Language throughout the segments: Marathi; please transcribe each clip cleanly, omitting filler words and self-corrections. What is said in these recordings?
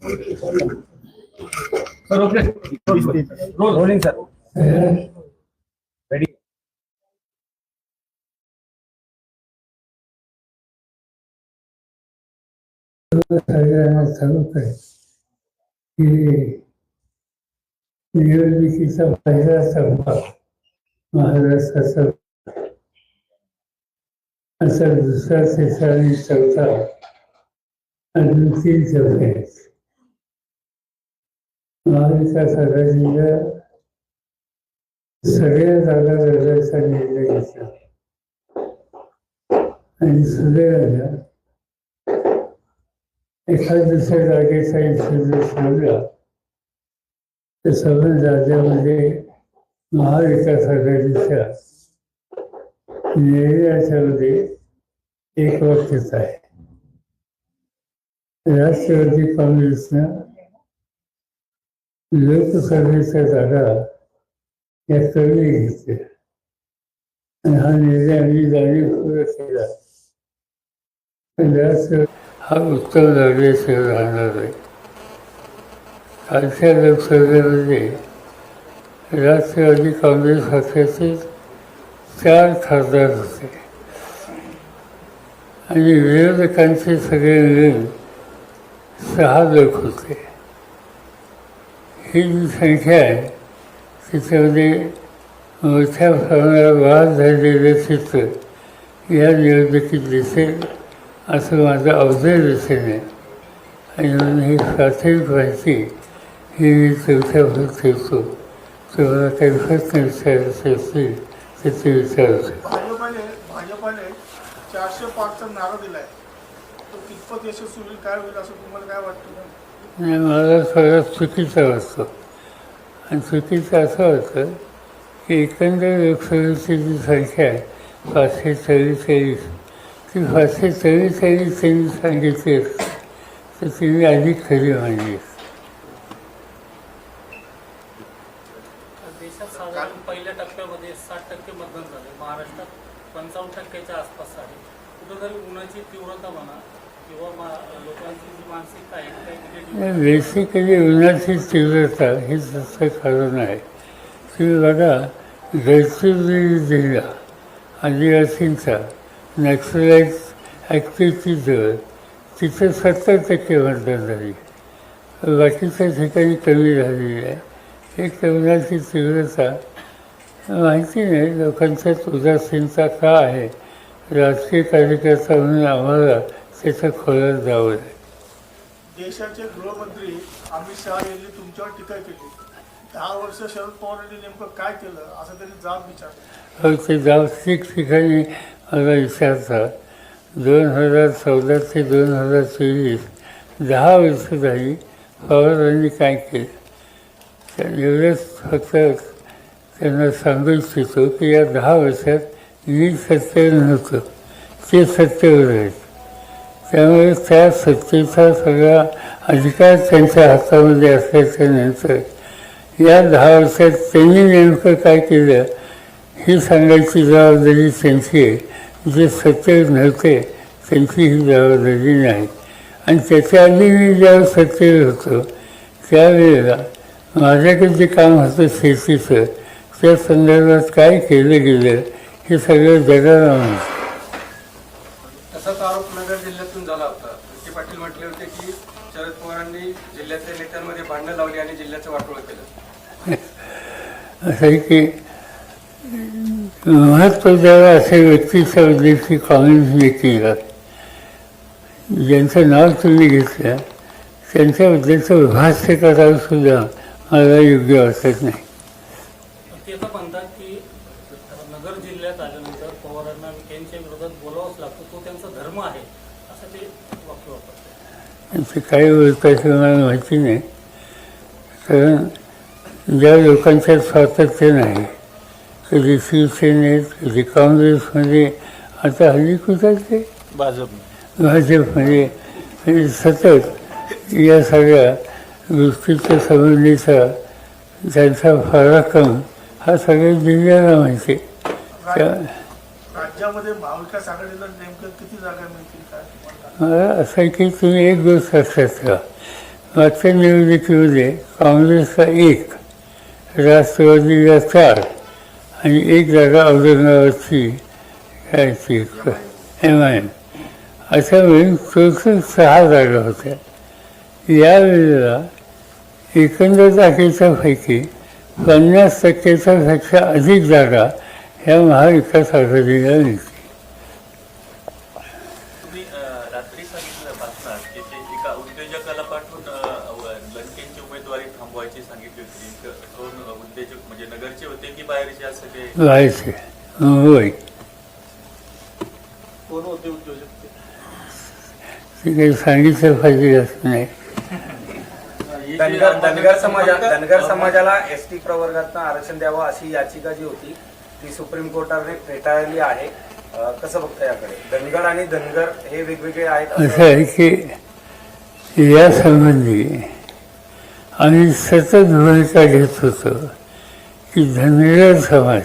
Sir okay rolling sir ready सगळ्यांना सांगत आहे की निवडणुकीचा पहिला टप्पा महाराष्ट्राचा असा दुसरा तिसरा आणि चौथा अजून 3 टप्पे आहेत. महाविकास आघाडीला सगळ्या जागा लढायचा निर्णय घेतला आणि सुदैवाला एखाद दुसऱ्या जागेचा इश्यू सांगला तर सगळ्या राज्यामध्ये महाविकास आघाडीच्या निर्णयाच्यामध्ये एकवाक्यता आहे. राष्ट्रवादी काँग्रेसनं लोकसभेच्या जागा या कमी घेतल्या आणि हा निर्णय आम्ही जाणीवपूर्वक केला. राष्ट्रवादी हा उत्तम लढल्याशिवाय राहणार आहे. कालच्या लोकसभेमध्ये राष्ट्रवादी काँग्रेस पक्षाचे 4 खासदार होते आणि विरोधकांचे सगळे मिळून 6 लोक होते. ही जी संख्या आहे त्याच्यामध्ये मोठ्या प्रमाणावर वाद झालेलं चित्र या निवडणुकीत दिसेल असं माझं अवघड दिसेल आहे. आणि म्हणून ही प्राथमिक माहिती ही मी तुमच्यावर ठेवतो. तुम्हाला काही प्रश्न विचारायचे असतील तर ते विचारतो. भाजपाने 405चा नारा दिलाय, तो कितपत यशस्वी होईल, काय होईल असं तुम्हाला काय वाटतं? नाही, मला सगळ्यात चुकीचं वाटतं. आणि चुकीचं असं वाटतं की एकंदर लोकसभेची जी संख्या आहे 544, ती 544 त्यांनी सांगितली तर तिने अधिक खरी मानली. देशात साधारण पहिल्या टप्प्यामध्ये 60% मतदान झाले, महाराष्ट्रात 55%च्या आसपास आहे. कुठेतरी उन्हाची तीव्रता म्हणा किंवा लोकांची जी मानसिकता आहे बेसिकली उन्हाची तीव्रता हे तसं कारण आहे. तुम्ही बघा गडचिरोली जिल्हा आदिवासींचा नॅक्सलाईट ॲक्टिव्हिटीजवळ तिथं 70% मतदान झाली. बाकीच्या ठिकाणी कमी झालेली आहे. एक उन्हाची तीव्रता माहिती नाही लोकांच्यात उदासीनता का आहे. राजकीय कार्यकर्ता म्हणून आम्हाला त्याचं खोलात जावं आहे. देशाचे गृहमंत्री अमित शहा यांनी तुमच्यावर टीका केली. 10 वर्ष शरद पवारांनी नेमकं काय केलं असं त्यांनी जाब विचारलं. हो, ते जाब ठिकठिकाणी मला विचारतात. 2014 ते 2024 10 वर्ष झाली पवारांनी काय केलं. एवढंच फक्त त्यांना सांगू इच्छितो की या 10 वर्षात मी सत्तेवर नव्हतं, ते सत्तेवर आहेत. त्यामुळे त्या सत्तेचा सगळा अधिकार त्यांच्या हातामध्ये असल्याच्या नंतर या 10 वर्षात त्यांनी नेमकं काय केलं ही सांगायची जबाबदारी त्यांची आहे. जे सत्तेवर नव्हते त्यांची ही जबाबदारी नाही. आणि त्याच्या आधी मी ज्यावेळेस सत्तेवर होतो त्यावेळेला माझ्याकडे जे काम होतं शेतीचं त्या संदर्भात काय केलं गेलं हे सगळं जगाला माहिती. तसाच आरोप नगर जिल्ह्यातून झाला होता. विखे पाटील म्हटले होते की शरद पवारांनी जिल्ह्यातल्या नेत्यांमध्ये भांडणं लावली आणि जिल्ह्याचं वाटोळं केलं. असं आहे की महत्त्वाच्या अशा व्यक्तीच्या उद्देशी काँग्रेसने केला ज्यांचं नाव तुम्ही घेतलं त्यांच्याबद्दलचं भाष्य करायला सुद्धा मला योग्य वाटत नाही. ते तर म्हणतात की नगर जिल्ह्यात आल्यानंतर पवारांना विखेंच्या विरोधात बोलावंच लागतं, तो त्यांचा धर्म आहे असं ते वाक्य वापरतात. ते काय बोलतात हे मला माहिती नाही. कारण ज्या लोकांच्यात स्वातंत्र्य नाही, कधी शिवसेनेत कधी काँग्रेसमध्ये, आता हल्ली कुठं ते भाजपमध्ये सतत या सगळ्या गोष्टीच्या संबंधीचा त्यांचा पराक्रम हा सगळ्या जिल्ह्याला माहिती. राज्यामध्ये महाविकास आघाडीला नेमकं किती जागा मिळतील काय? मला असं आहे की तुम्ही एक गोष्ट लक्षात ठेवा. मागच्या निवडणुकीमध्ये काँग्रेसचा 1, राष्ट्रवादीला 4 आणि 1 जागा औरंगाबादची घ्यायची MIM, अशा मिळून टोटल 6 जागा होत्या. यावेळेला एकंदर जागेच्या पैकी 50%च्या पेक्षा अधिक जागा ह्या महाविकास आघाडीला मिळतील. तुम्ही रात्री सांगितलं बातम्यात की ते एका उद्योजकाला पाठवून लंकेंची उमेदवारी थांबवायची सांगितली होती. दोन उद्योजक म्हणजे नगरचे होते की बाहेरचे असं ते व्हायचे मुंबई कोण होते उद्योजक ते? ते काही सांगितलं पाहिजे असं नाही. धनगर समाजाला एसटी प्रवर्गातनं आरक्षण द्यावं अशी याचिका जी होती ती सुप्रीम कोर्टाने फेटाळली आहे. कसं बघता याकडे? धनगर आणि धनगर हे वेगवेगळे आहेत असं आहे की यासंबंधी आम्ही सतत भूमिका घेत होतो की धनगर समाज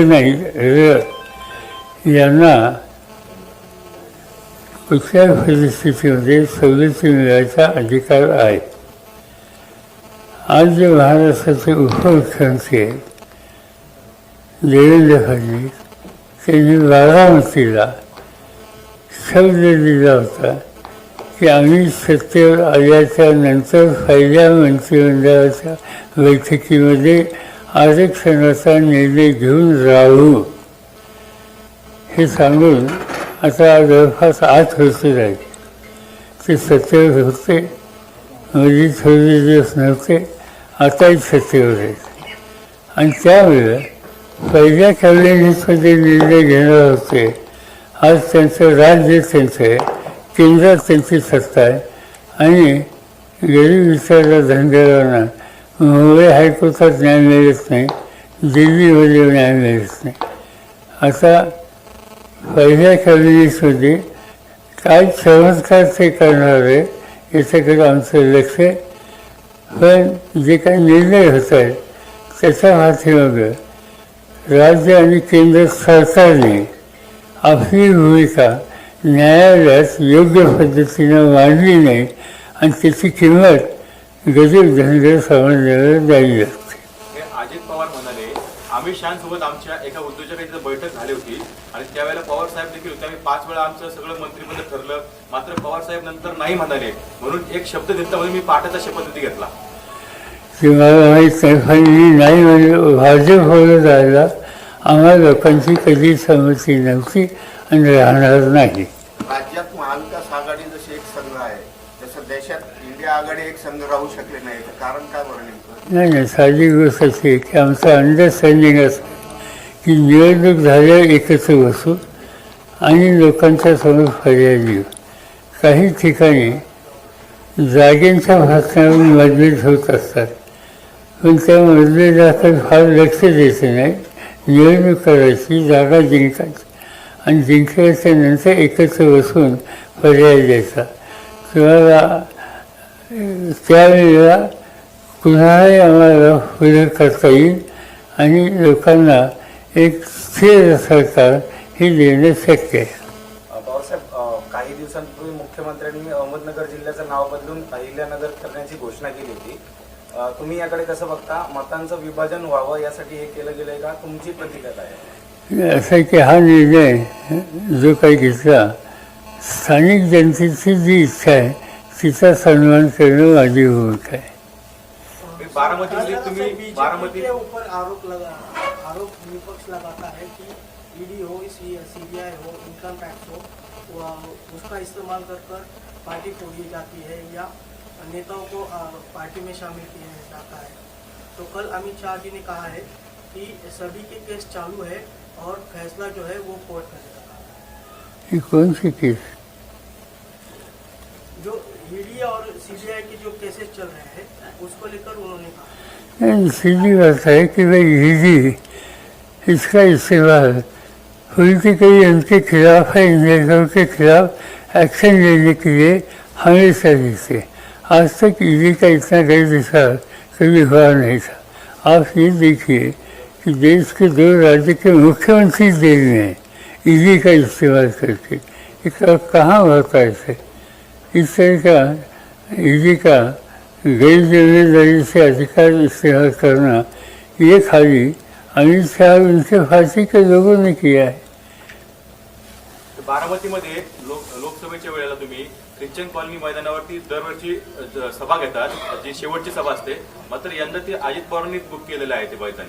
नाही यांना कुठल्याही परिस्थितीमध्ये सवलती मिळायचा अधिकार आहे. आज जे महाराष्ट्राचे उपमुख्यमंत्री आहेत देवेंद्र फडणवीस, त्यांनी बारामतीला शब्द दिला होता की आम्ही सत्तेवर आल्याच्या नंतर पहिल्या मंत्रिमंडळाच्या बैठकीमध्ये आरक्षणाचा निर्णय घेऊन राहू, हे सांगून आता जवळपास 8 वर्ष राहिले. ते सत्तेवर होते, मध्ये थोडे दिवस नव्हते, आताही सत्तेवर आहेत. आणि त्यावेळेला पहिल्या कॅबिनेटमध्ये निर्णय घेणार होते. आज त्यांचं राज्य त्यांचं आहे, केंद्रात त्यांची सत्ता आहे आणि गरीब विचारल्या धनगरांना मुंबई हायकोर्टात न्याय मिळत नाही, दिल्लीमध्ये न्याय मिळत नाही. आता पहिल्या कॅबिनेटमध्ये काय चमत्कार ते करणार आहे याच्याकडे आमचं लक्ष आहे. पण जे काही निर्णय होत आहेत त्याच्या पाठीमागं राज्य आणि केंद्र सरकारने आपली भूमिका न्यायालयात योग्य पद्धतीनं मांडली नाही आणि त्याची किंमत गरीब धनगर समाजाला द्यावी लागते. हे अजित पवार म्हणाले अमित शहासोबत आमच्या एका उद्योजकाची बैठक झाली होती आणि त्यावेळेला पवार साहेब देखील होते. आम्ही 5 वेळा आमचं सगळं मंत्रिमंडळ ठरलं, मात्र पवार साहेब नंतर नाही म्हणाले, म्हणून एक शब्द दिला म्हणून मी पाठाचा शपथविधी घेतला. की मला माहीत नाही, पण मी नाही म्हणजे भाजपवर जायला आम्हा लोकांची कधी संमती नव्हती आणि राहणार नाही. राज्यात महाविकास आघाडी जशी एक संघ आहे जसं देशात इंडिया आघाडी एक संघ राहू शकले नाही, तर कारण काय बरं नेमकं? नाही, साधी गोष्ट अशी आहे की आमचं अंडरस्टँडिंग असं की निवडणूक झाल्यावर एकत्र बसू आणि लोकांच्या समोर पर्याय देऊ. काही ठिकाणी जागेंच्या भाषणावरून मतभेद होत असतात, पण त्या मतभेदाकडे फार लक्ष द्यायचं नाही. निवडणूक करायची, जागा जिंकायची आणि जिंकल्याच्या नंतर एकत्र बसून पर्याय द्यायचा. तुम्हाला त्यावेळेला पुन्हाही आम्हाला पुढे करता येईल आणि लोकांना एक स्थिर सरकार हे देणं शक्य आहे. भाऊसाहेब, काही दिवसांपूर्वी मुख्यमंत्र्यांनी अहमदनगर जिल्ह्याचं नाव बदलून अहिल्यानगर करण्याची घोषणा केली होती. तुम्ही याकडे कसं बघता? मतांचं विभाजन व्हावं यासाठी हे केलं गेलंय का? तुमची प्रतिक्रिया आहे? असं आहे की हा निर्णय जो काही घेतला, स्थानिक जनतेची जी इच्छा आहे तिचा सन्मान करणं माझी भूमिका आहे. बारामतीमध्ये तुम्ही बारामती के ऊपर आरोप विपक्ष लगाता है कि ईडी हो, सीबीआई हो, इनकम टैक्स हो, उसका इस्तेमाल कर पार्टी तोड़ी जाती है या नेताओं को पार्टी में शामिल किया जाता है. तो कल अमित शाह जी ने कहा है कि सभी के केस चालू है और फैसला जो है वो कोर्ट करेगा. ही कौन सी केस? जो ईडी और सीबीआई के जो केसेस चल रहे हैं उसको लेकर उन्होंने कहा. नहीं, सीधी बात है कि भाई ईडी इसका इस्तेमाल पॉलिटिकली उनके खिलाफ है, नेताओं के खिलाफ एक्शन लेने के लिए हमेशा देते. आज तक ईडी का इतना गैर विचार कभी हुआ नहीं था. आप ये देखिए कि देश के 2 राज्य के मुख्यमंत्री जेल में हैं ईडी का इस्तेमाल करके. कहाँ होता है इसे? इस तरह का ईडी का गैरजिम्मेदारी से अधिकार इस्तेमाल करना, ये खाली अमित शाह उनके फांसी के लोगों ने किया है. बारामतीमध्ये लोकसभेच्या वेळेला तुम्ही ख्रिश्चन कॉलनी मैदानावरती दरवर्षी सभा घेतात, जी शेवटची सभा असते. मात्र यंदा ती अजित पवारांनी बुक केलेलं आहे ते मैदान.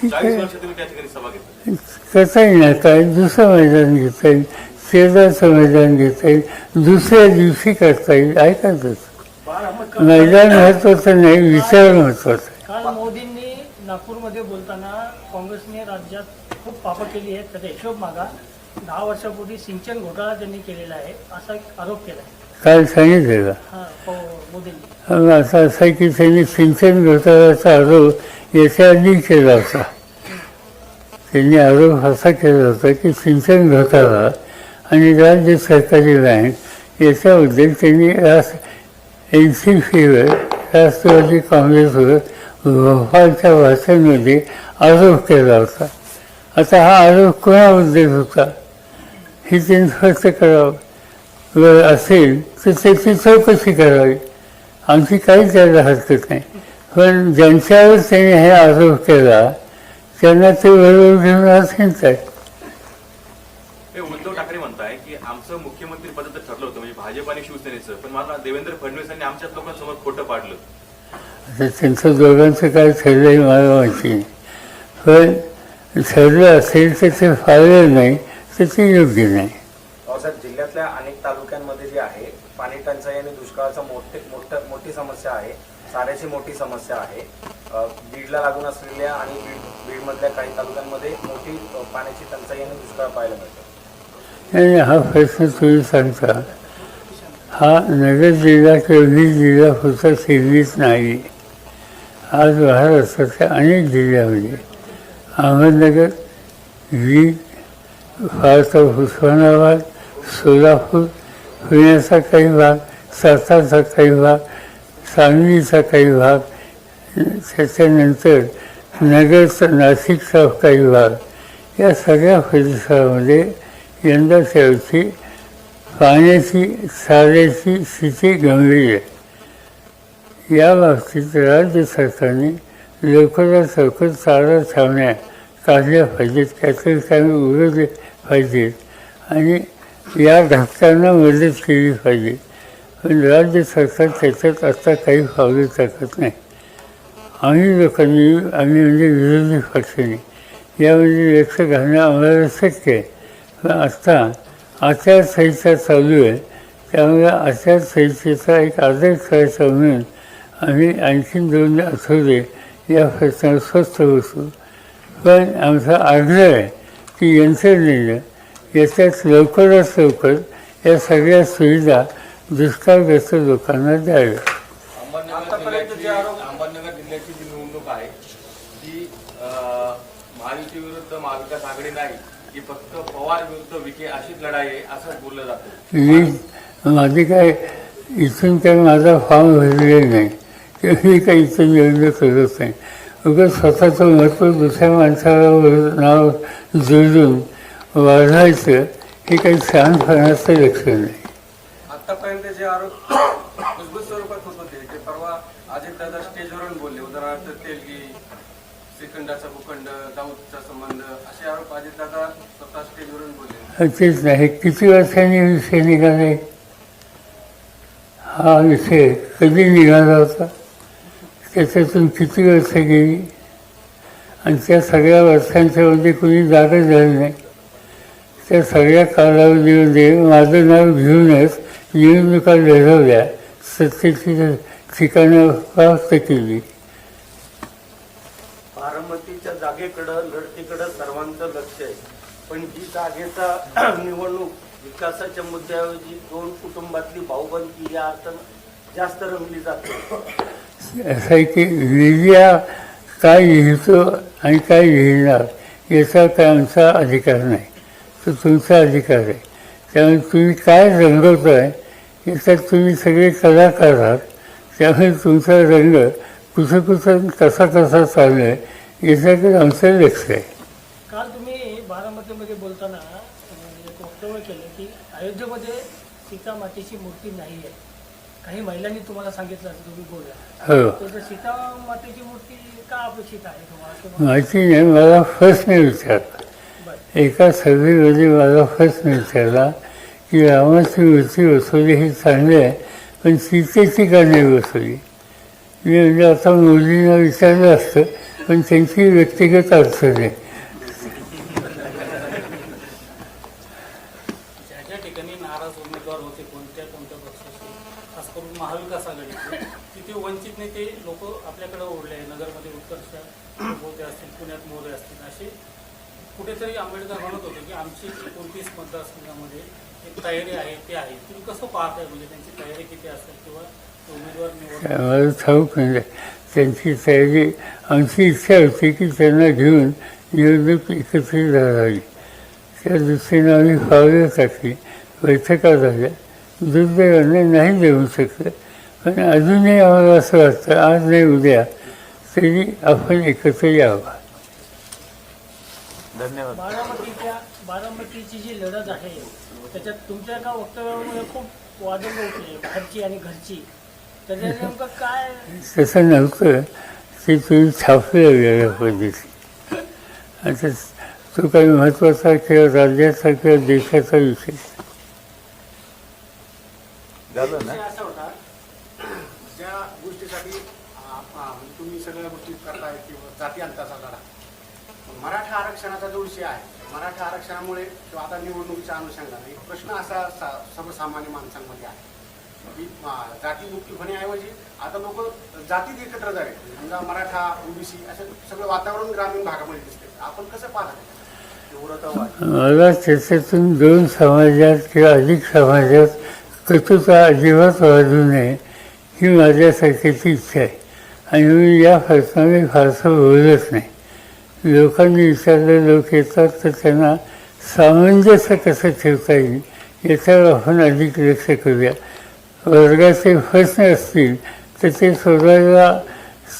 40 वर्ष तुम्ही त्या ठिकाणी सभा घेता. करता येईल ना, काय दुसरं मैदान घेता येईल, शेजारचं मैदान घेता येईल, दुसऱ्या दिवशी करता येईल. ऐकायचंच मैदान महत्वाचं नाही, विचार महत्वाचा आहे. काल मोदींनी नागपूरमध्ये बोलताना काँग्रेसने राज्यात खूप पापं केली आहेत, त्याचा हिशोब मागा. 10 वर्षापूर्वी सिंचन घोटाळा त्यांनी केलेला आहे असा एक आरोप केला आहे. काल सांगितलं मोदींनी. असं आहे की त्यांनी सिंचन घोटाळ्याचा आरोप याच्या आधी केला होता. त्यांनी आरोप असा केला होता की सिंचन घोटाळा आणि राज्य सरकारी बँक याच्याबद्दल त्यांनी NCPवर, राष्ट्रवादी काँग्रेसवर भोपाळच्या भाषणांमध्ये आरोप केला होता. आता हा आरोप कोणाबद्दल होता हे त्यांनी स्पष्ट करावं. असेल तर त्याची चौकशी करावी, आमची काहीच त्याला हरकत नाही. पण ज्यांच्यावर त्यांनी हे आरोप केला त्यांना ते बरोबर घेऊन असतात. उद्धव ठाकरे म्हणताय की आमचं मुख्यमंत्री पदाचं ठरलं होतं, म्हणजे भाजप आणि शिवसेनेचं, पण मला देवेंद्र फडणवीस यांनी आमच्याच लोकांसमोर खोटं पाडलं. आता त्यांचं दोघांचं काय ठरलंय मला माहिती नाही, पण ठरलं असेल तर ते फाळलं नाही तर ते योग्य नाही. साहेब, जिल्ह्यातल्या अनेक तालुक्यांमध्ये जे आहे पाणी टंचाई आणि दुष्काळाचा मोठी समस्या आहे, चाऱ्याची मोठी समस्या आहे. बीडला लागून असलेल्या आणि बीडमधल्या काही तालुक्यांमध्ये मोठी पाण्याची टंचाई आणि दुष्काळ पाहायला मिळतो. आणि हा प्रश्न तुम्ही सांगता, हा नगर जिल्हा किंवा बीड जिल्हा पुरता सीमित नाही. आज महाराष्ट्राच्या अनेक जिल्ह्यामध्ये अहमदनगर, बीड, फार तर उस्मानाबाद, सोलापूर, पुण्याचा काही भाग, सातारचा काही भाग, सांगलीचा काही भाग, त्याच्यानंतर नगरचा, नाशिकचा काही भाग, या सगळ्या परिसरामध्ये यंदाच्या वर्षी पाण्याची, चाऱ्याची स्थिती गंभीर आहे. या बाबतीत राज्य सरकारने लवकरात लवकर चारा छावण्या काढल्या पाहिजेत, काहीतरी काही उघडले पाहिजेत आणि या घटकांना मदत केली पाहिजे. पण राज्य सरकार त्याच्यात आता काही पावलं टाकत नाही. आम्ही म्हणजे विरोधी पक्षाने यामध्ये लक्ष घालणं आम्हाला शक्य आहे. पण आत्ता आचारसंहिता चालू आहे, त्यामुळे आचारसंहितेचा एक आदर करायचा म्हणून आम्ही आणखीन 2 आठवडे या प्रश्नावर स्वस्थ बसू. पण आमचा आग्रह आहे की यंत्रणेनं याच्यात लवकरात लवकर या सगळ्या सुविधा दुष्काळग्रस्त लोकांना द्याव्या. अहमदनगर जिल्ह्याची जी निवडणूक आहे ती महायुती विरुद्ध महाविकास आघाडी नाही, की फक्त पवार विरुद्ध विखे अशीच लढाई आहे असं बोललं जातं. माझी काय इथून काय माझा फॉर्म भरलेला नाही, मी काही इथून निवडणूक करत नाही. उगाच स्वतःचं महत्त्व दुसऱ्या माणसाला नाव जोडून वाढवायचं हे काही शहाणपणाचं लक्षण नाही. आतापर्यंत जे आरोप मजबूत स्वरूपात होत होते ते परवा अजितदादा स्टेजवरून बोलले. उदाहरणार्थ तेलगी, श्रीखंडाचा भूखंड, दाऊदचा संबंध असे आरोप अजितदादा स्वतः स्टेजवरून बोलले. तेच नाही, किती वर्षांनी विषय निघाले, हा विषय कधी निघाला होता, त्याच्यातून किती वर्ष गेली आणि त्या सगळ्या वर्षांच्यामध्ये कोणी जागा झाली नाही. त्या सगळ्या कालावधीमध्ये माझं नाव घेऊनच निवडणुका लढवल्या, सत्तेची ठिकाणं प्राप्त केली. बारामतीच्या जागेकडं, लढतीकडं सर्वांचं लक्ष आहे, पण ही जागेचा निवडणूक विकासाच्या मुद्द्याऐवजी 2 कुटुंबातली भाऊबंदी या अर्थानं जास्त रंगली जाते. असं आहे की मीडिया काय लिहितो आणि काय लिहिणार याचा काय आमचा अधिकार नाही, तो तुमचा अधिकार आहे. त्यामुळे तुम्ही काय रंगवतो आहे याच्यात तुम्ही सगळे कलाकार आहात, त्यामुळे तुमचा रंग कुठं कसा चालू आहे याच्याकडे आमचं लक्ष आहे. काल तुम्ही बारामतीमध्ये बोलताना एक वक्तव्य केलं की अयोध्येमध्ये सीता मातेची मूर्ती नाही आहे, काही महिलांनी तुम्हाला सांगितलं असं तुम्ही बोलला, हो तर सीता मातेची मूर्ती का अपेक्षित आहे तुम्हाला किंवा माहिती नाही, मला फर्स्टने विचारला. बरं एका सभेमध्ये मला फर्स्टने विचारला की रामाची मूर्ती बसवली ही चांगली आहे, पण सीतेची का नाही बसवली. मी म्हणजे आता मोदींना विचारलं असतं, पण त्यांची व्यक्तिगत अडचण आहे. ज्या ज्या ठिकाणी नाराज उमेदवार होते कोणत्या कोणत्या पक्षाचे, खास करून महाविकास आघाडीचे, तिथे वंचित नेते लोक आपल्याकडे ओढले आहे. नगरमध्ये उत्कर्ष मोरे असतील, पुण्यात मोरे असतील, असे कुठेतरी आंबेडकर म्हणत होते की आमची 29 मतदारसंघामध्ये एक तयारी आहे ते आहे. तुम्ही कसं पाहताय, म्हणजे त्यांची तयारी किती असेल किंवा उमेदवार निवड मला ठाऊक नाही त्यांची तयारी. आमची इच्छा होती की त्यांना घेऊन निवडणूक एकत्रित लढावी. त्या दृष्टीनं आम्ही पावलं टाकली, बैठका झाल्या. दुर्दैवाने नाही देऊ शकलं, पण अजूनही आम्हाला असं वाटतं आज नाही उद्या तरी आपण एकत्र यावं. धन्यवाद. बारामतीची जी लढत आहे त्याच्यात तुमच्या एका वक्तव्यामुळे खूप वादंग होते, बाहेरची आणि घरची. त्याच्या नेमकं काय तसं नव्हतं, ते तुम्ही छापलं वेगळ्या पद्धती. आता तो काही महत्त्वाचा किंवा राज्याचा किंवा देशाचा विषय झालं ना. विषय असा होता, ज्या गोष्टीसाठी तुम्ही सगळ्या गोष्टी करताय किंवा जाती अंताचा लढा, मराठा आरक्षणाचा जो विषय आहे, मराठा आरक्षणामुळे किंवा आता निवडणुकीच्या अनुषंगाने एक प्रश्न असा सर्वसामान्य माणसांमध्ये आहे की जातीमुक्ती होण्याऐवजी आता लोक जातीत एकत्र जावे. समजा मराठा, ओबीसी असं सगळं वातावरण ग्रामीण भागामध्ये दिसते. आपण कसं पाहता? मला त्याच्यातून दोन समाजात किंवा अधिक समाजात कटुता अजिबात वाढू नये ही माझ्यासारख्याची इच्छा आहे. आणि मी या प्रश्नाने फारसं बोलत नाही. लोकांनी विचारलं, लोक येतात तर त्यांना सामंजस्य कसं ठेवता येईल याच्यावर आपण अधिक लक्ष करूया. वर्गाचे प्रश्न असतील तर ते सोडवायला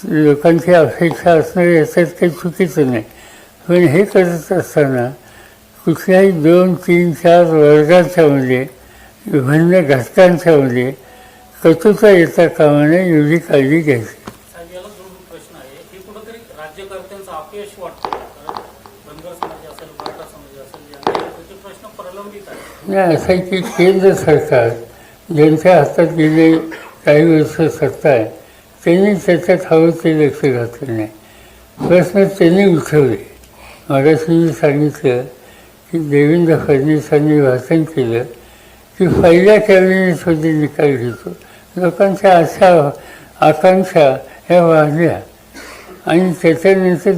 लोकांची अपेक्षा असणं याच्यात काही चुकीचं नाही. पण हे करत असताना कुठल्याही 2, 3, 4 वर्गांच्यामध्ये भिन्न घटकांच्यामध्ये कटुता येता कामा नये एवढी काळजी घ्यायची. साहेब, याला जोडून प्रश्न आहे, हे कुठंतरी राज्यकर्त्यांचं अपयश वाटतं. कारण धनगर समाज असेल, मराठा समाज असेल, यांचे प्रश्न प्रलंबित आहेत. नाही, असं आहे की केंद्र सरकार ज्यांच्या हातात गेले काही वर्ष सत्ता आहे त्यांनी त्याच्यात हवं ते लक्ष घातलं नाही. प्रश्न त्यांनी उठवले. मगाशी मी सांगितलं की देवेंद्र फडणवीसांनी भाषण केलं की पहिल्या कॅबिनेटमध्ये निकाल घेतो. लोकांच्या आशा आकांक्षा ह्या वाढल्या आणि त्याच्यानंतर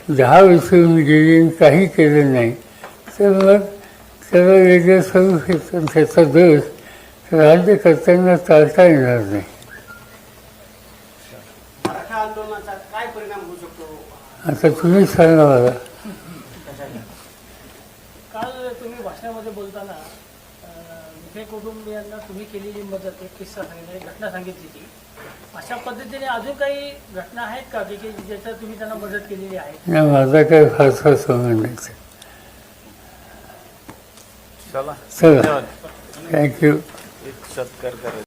10 वर्ष होऊन गेली आणि काही केलं नाही, तर मग त्याला वेगळं स्वरूप येतं. त्याचा दोष राज्यकर्त्यांना टाळता येणार नाही. मराठा आंदोलनाचा काय परिणाम होऊ शकतो? आता तुम्ही सांगा मला. काल तुम्ही भाषणामध्ये बोलताना विखे कुटुंबियांना तुम्ही केलेली मदत एक किस्सा सांगितला, एक घटना सांगितली ती. अशा पद्धतीने अजून काही घटना आहेत का की ज्याच्यात तुम्ही त्यांना मदत केलेली आहे? नाही, माझा काही फारसा संबंध नाही. चला चला, थँक्यू. एक सत्कार करा.